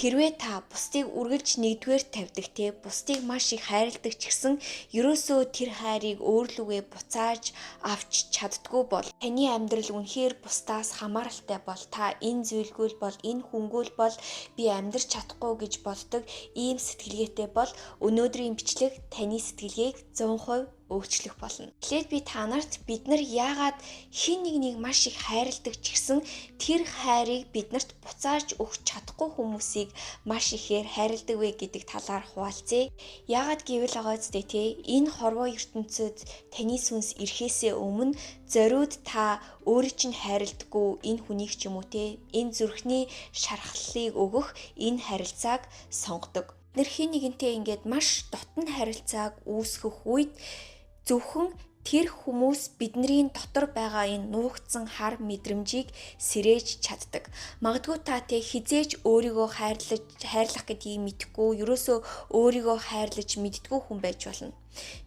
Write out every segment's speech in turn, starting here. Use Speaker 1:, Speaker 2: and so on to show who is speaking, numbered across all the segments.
Speaker 1: Хэрвээ та бусдыг үргэлж нэгдүгээр тавьдаг те бусдыг маш их хайрладаг ч гэсэн ерөөсөө тэр хайрыг өөрлөгөө буцааж авч чаддгүй бол таны амьдрал үнэхээр бусдаас хамааралтай бол та энэ зүйлгүүл бол энэ хүнгүүл бол би амьдрч чадахгүй гэж боддог ийм сэтгэлгээтэй бол өнөөдрийн бичлэг таны сэтгэлгээг 100% өөрчлөх болно. Эхлээд би та нарт бид нар яагаад хэн нэгнийг маш их хайрладаг ч гэсэн тэр хайрыг биднэрт буцааж өгч чадахгүй хүмүүсийг маш ихээр хайрладаг вэ гэдэг талаар хуваалцъя. Яагаад гэвэл байгаа зү те энэ хорвоо ертөнцид таны сүнс ирэхээсээ өмнө зориуд та өөрийг чинь хайрладаггүй энэ хүнийг ч юм уу те энэ зүрхний шархлалыг өгөх энэ харилцааг сонгодог. Нэр хин нэгэнтэй ингээд маш дотн харилцааг үүсгэх үед зөвхөн тэр хүмүүс бидний дотор байгаа энэ нуугдсан хар мэдрэмжийг сэрээж чаддаг. Магадгүй та тэ хизээж өөрийгөө хайрлах гэдгийг мэдэхгүй, ерөөсөө өөрийгөө хайрлаж мэддэггүй хүн байж болно.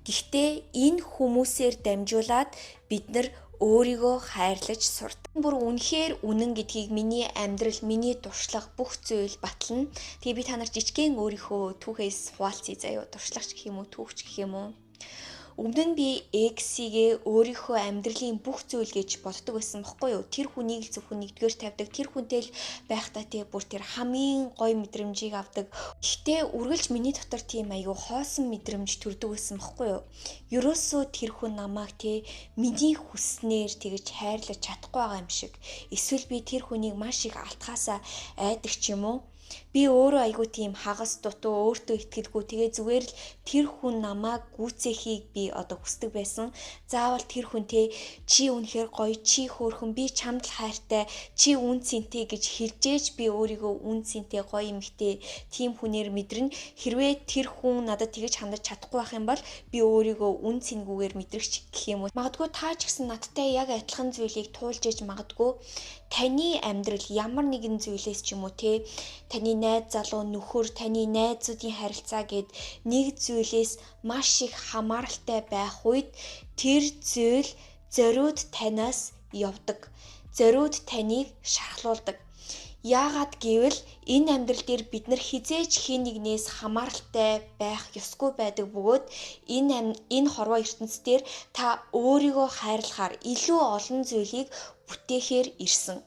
Speaker 1: Гэхдээ энэ хүмүүсээр дамжуулаад бид нар өөрийгөө хайрлаж сурдаг. Бүр үнэхээр үнэн гэдгийг миний амьдрал, миний туршлага бүх зүйл батлана. Тэгээ би та нар жижигхэн өөрийнхөө түүхээс хуваалцъя заяа. Туршлагач гэх юм уу, түүхч гэх юм уу? Өмнө нь би X-ийг өөрийнхөө амьдралын бүх зүйл гэж боддог байсан байхгүй юу? Тэр хүнийг л зөвхөн нэгдүгээр тавьдаг, тэр хүнтэй л байхдаа тий бүр тэр хамгийн гоё мэдрэмжийг авдаг. Гэхдээ үргэлж миний дотор тийм аюу хоосон мэдрэмж төрдөг байсан байхгүй юу? Ерөөсөө тэр хүн намайг тий миний хүснээр тэгж хайрлаж чадахгүй байгаа юм шиг. Эсвэл би тэр хүнийг маш их алтхаасаа айдаг ч юм уу? Би өөрөө айгүй тийм хагас дутуу өөртөө итгэлгүй тэгээ зүгээр л тэр хүн намайг гүйцээхийг би одоо хүсдэг байсан. Заавал тэр хүнтэй чи үнэхээр гоё, чи хөөрхөн, би чамд л хайртай, чи үн цэнтэй гэж хэлжээж би өөрийгөө үн цэнтэй гоё эмэгтэй тийм хүнээр мэдрэн хэрвээ тэр хүн надад тэгэж хандаж чадахгүй байх юм бол би өөрийгөө үн цэнгүүгээр мэдрэгч гэх юм уу. Магадгүй та ч гэсэн надтай яг адилхан зүйлийг туулж ээж магадгүй таны амьдрал ямар нэгэн зүйлээс ч юм уу те таны найз залуу нөхөр, таны найзуудын харилцаа гэд нэг зүйлээс маш их хамааралтай байх үед тэр зүйл зориуд танаас явдаг. Зориуд таныг шархлуулдаг. Яагаад гэвэл энэ амьдрал дээр бид нар хизээж хин нэгнээс хамааралтай байх ёсгүй байдаг бөгөөд энэ хорвоо ертөнцийн дээр та өөрийгөө хайрлахаар илүү олон зүйлийг бүтээхээр ирсэн.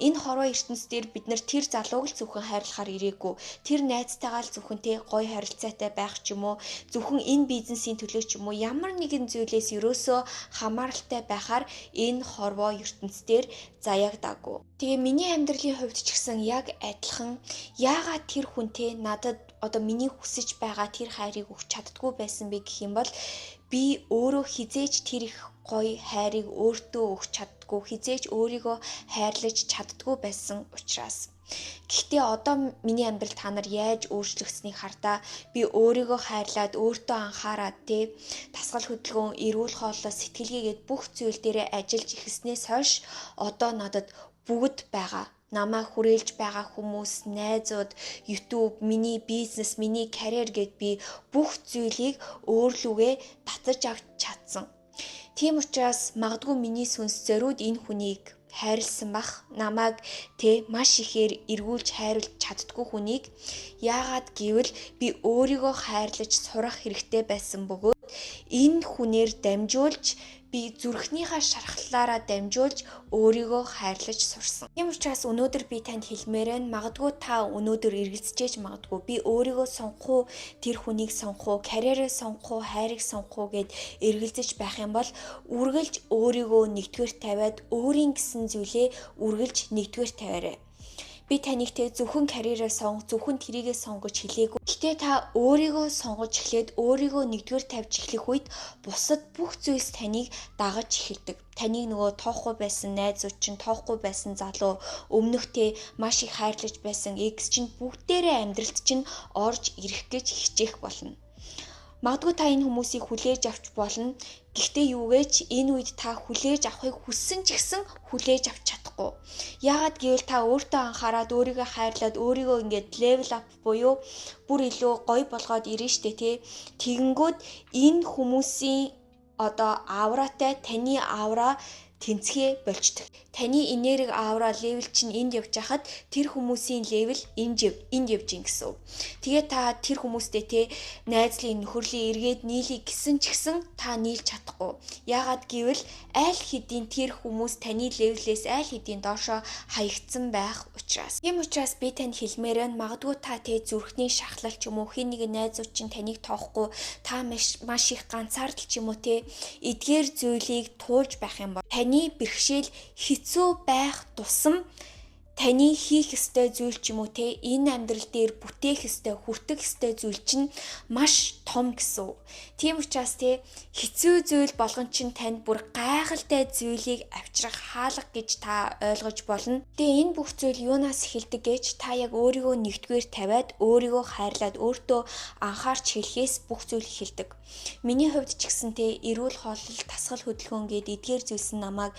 Speaker 1: Энэ хорвоо ертөнцийн дээр бид нар тэр залууг л зөвхөн хайрлахаар ирээгүй. Тэр найзтайгаа л зөвхөн тэ гоё харилцаатай байх ч юм уу, зөвхөн энэ бизнесийн төлөө ч юм уу ямар нэгэн зүйлээс ерөөсөө хамааралтай байхаар энэ хорвоо ертөнцийн дээр заяагдаагүй. Тэгээ миний амьдралын хувьд ч гэсэн яг адилхан яагаад тэр хүнтэй надад одоо миний хүсэж байгаа тэр хайрыг өгч чаддгүй байсан бэ гэх юм бол би өөрөө хизээж тэр их гоё хайрыг өөртөө өгч чаддгүй, хизээж өөрийгөө хайрлаж чаддгүй байсан учраас. Гэхдээ одоо миний амьдрал та нар яаж өөрчлөгдсөнийг хардаа би өөрийгөө хайрлаад өөртөө анхаарад те дасгал хөдөлгөөн, эрүүл хооллол, сэтгэлгээгээд бүх зүйл дээрээ ажиллаж ихэснээс хойш одоо надад бүгд байгаа. Намайг хүрээлж байгаа хүмүүс, найзууд, YouTube, миний бизнес, миний карьер гэд би бүх зүйлийг өөрлөгөө татаж авч чадсан. Тийм учраас магадгүй миний сүнс зориуд энэ хүнийг хайрлсан бах, намайг маш ихээр эргүүлж хайрлаж чаддгүй хүнийг яагаад гэвэл би өөрийгөө хайрлаж сурах хэрэгтэй байсан бөгөөд энэ хүнээр дамжуулж би зүрхнийхаа шархлаараа дамжуулж өөрийгөө хайрлаж сурсан. Тийм учраас өнөөдөр би танд хэлмээр байна. Магадгүй та өнөөдөр эргэлзэж магадгүй би өөрийгөө сонгох уу, тэр хүнийг сонгох уу, карьерээ сонгох уу, хайрыг сонгох уу гэд эргэлзэж байх юм бол үргэлж өөрийгөө нэгдүгээр тавиад өөрийн гэсэн зүйлээ үргэлж нэгдүгээр тавиарай. Би таныг зөвхөн карьераа сонго, зөвхөн тэрийгээ сонгож хэлээгүй. Гэхдээ та өөрийгөө сонгож эхлээд өөрийгөө нэгдүгээр тавьж эхлэх үед бусад бүх зүйлс таныг дагаж эхэлдэг. Таныг нөгөө тоохгүй байсан найзууд чинь, тоохгүй байсан залуу, өмнөхтэй маш их хайрлаж байсан X чинь бүгдээрээ амьдралд чинь орж ирэх гэж хичээх болно. Магадгүй та энэ хүмүүсийг хүлээж авч болно. Гэхдээ юугээч энэ үед та хүлээж авахыг хүссэн ч гэсэн хүлээж авч чадахгүй. Яагаад гэвэл та өөртөө анхаарад, өөрийгөө хайрлаад, өөрийгөө ингээд level up буюу бүр илүү гоё болгоод ирнэ штэ тий. Тэгэнгүүт энэ хүмүүсийн одоо авратай таны авра тэнцвээ болждог. Таны энерги аура левел чинь энд явж хахад тэр хүмүүсийн левел энд явж ин гэсэн үг. Тэгээ та тэр хүмүүстэй те найзлын нөхөрлийн эргээд нийлийг гисэн ч гэсэн та нийлж чадахгүй. Яагаад гэвэл аль хэдийн тэр хүмүүс таны левелээс аль хэдийн доошоо хаягдсан байх учраас. Тийм учраас би танд хэлмээр нь магадгүй та те зүрхний шахлал ч юм уу хин нэг найзууд чинь таныг тоохгүй та маш их ганцаардал ч юм уу те эдгээр зүйлийг туулж байх юм бол таны бэрхшээл хэцүү байх тусам таны хийх ёстой зүйл ч юм уу те энэ амьдрал дээр бүтээх ёстой хүртэх ёстой зүйл чинь маш том гэсэн. Тийм учраас те хэцүү зүйл болгон чинь танд бүр гайхалтай зүйлийг авчрах хаалга гэж та ойлгож болно. Тэгээ энэ бүх зүйл юунаас эхэлдэг гэж та яг өөрийгөө нэгдүгээр тавиад өөрийгөө хайрлаад өөртөө анхаарч хэлхээс бүх зүйл эхэлдэг. Миний хувьд ч гэсэн те эрүүл хооллол тасгал хөдөлгөөн гээд эдгээр зүйлс намайг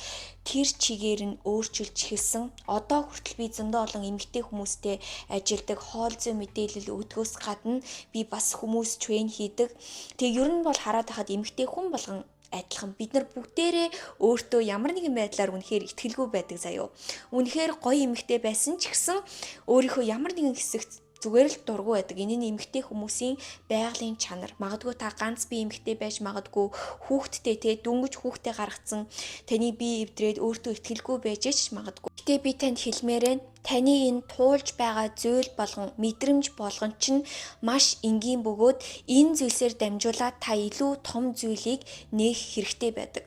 Speaker 1: тэр чигээр нь өөрчилж эхэлсэн. Одоо хүртэл би зөндөө олон эмэгтэй хүмүүстэй ажилдаг, хоол зүй мэдээлэл өгдгөөс гадна би бас хүмүүс трейн хийдэг. Тэгээ ер нь бол хараад байхад эмэгтэй хүн болгон адилхан бид нар бүгдээрээ өөртөө ямар нэгэн байдлаар үнэхээр ихтгэлгүй байдаг заяо. Үнэхээр гоё эмэгтэй байсан ч гэсэн өөрийнхөө ямар нэгэн хэсэгт зүгээр л дургу байдаг. Энэ нь эмэгтэй хүмүүсийн байгалийн чанар. Магадгүй та ганц бие эмэгтэй байж магадгүй хүүхэдтэй те дүнгэж хүүхдээ гаргацсан таны бие эвдрээд өөртөө ихтгэлгүй байж ч магадгүй. Гэтэ би танд хэлмээрэн таны энэ туулж байгаа зүйл болгон мэдрэмж болгон чинь маш энгийн бөгөөд энэ зүйлсээр дамжуулаад та илүү том зүйлийг нээх хэрэгтэй байдаг.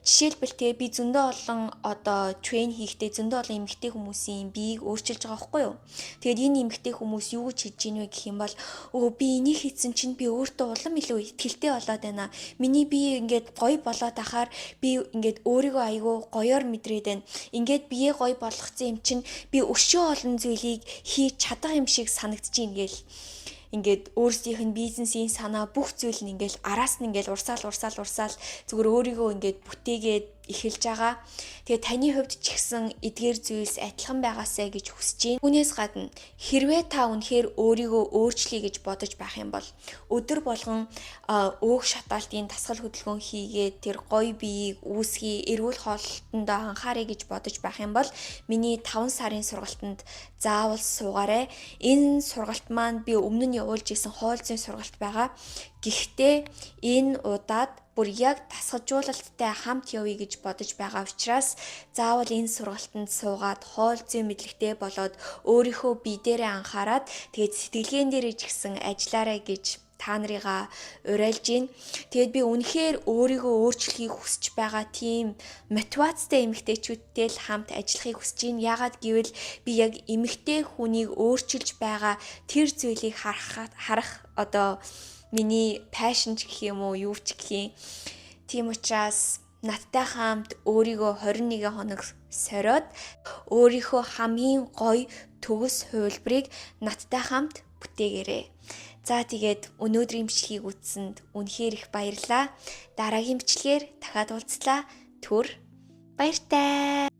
Speaker 1: Жишээлбэл те би зөндөө олон одоо трейн хийхдээ зөндөө олон эмэгтэй хүмүүсийн биеийг өөрчилж байгаа байхгүй юу. Тэгээд энэ эмэгтэй хүмүүс юу гэж хэлж ийнвэ гэх юм бол би энийг хийсэн чинь би өөртөө улам илүү ихтгэлтэй болоод байна. Миний бие ингээд гоё болоод ахаар би ингээд өөрийгөө айгүй гоёор мэдрээд байна. Ингээд бие гоё болгоцсон юм чинь би өшөө олон зүйлийг хийж чадах юм шиг санагдаж ийн гээл. Ингээд өөрсдийнх нь бизнесийн санаа бүх зүйл нь ингээд араас нь ингээд урсаал зүгээр өөрийгөө ингээд бүтээгээд эхэлж байгаа. Тэгээ таны хувьд ч гэсэн эдгээр зүйлс адилхан байгаасай гэж хүсэж байна. Үүнээс гадна хэрвээ та үнэхээр өөрийгөө өөрчлөе гэж бодож байх юм бол өдөр болгон өөх шатаалтын тасгал хөдөлгөөн хийгээд тэр гоё биеийг үүсгий, эрүүл хоолтондоо анхаарай гэж бодож байх юм бол миний 5 сарын сургалтанд заавал суугаарай. Энэ сургалт маань би өмнө нь явуулж исэн хоол зүйн сургалт байгаа. Гэхдээ энэ удаад бүр яг тасгалжуулалттай хамт явъя гэж бодож байгаа учраас заавал энэ сургалтанд суугаад хоол зүйн мэдлэгтэй болоод өөрийнхөө бие дээрээ анхаарад тэгээд сэтгэлгээн дээрээ ч гэсэн ажиллаарай гэж та нарыгаа уриалж байна. Тэгээд би үнэхээр өөрийгөө өөрчлөхийг хүсэж байгаа тийм мотивацтай эмэгтэйчүүдтэй л хамт ажиллахыг хүсэж байна. Яагаад гэвэл би яг эмэгтэй хүнийг өөрчилж байгаа тэр зүйлийг харах одоо миний пашн ч гэх юм уу юу ч гэх юм. Тийм учраас надтай хамт өөрийгөө 21 хоног сориод өөрийнхөө хамгийн гоё төгс хувилбарыг надтай хамт бүтээгээрэй. За тэгээд өнөөдрийн бичлэгийг үзсэнд үнэхээр их баярлалаа. Дараагийн бичлэгээр дахиад уулзлаа. Түр баяртай.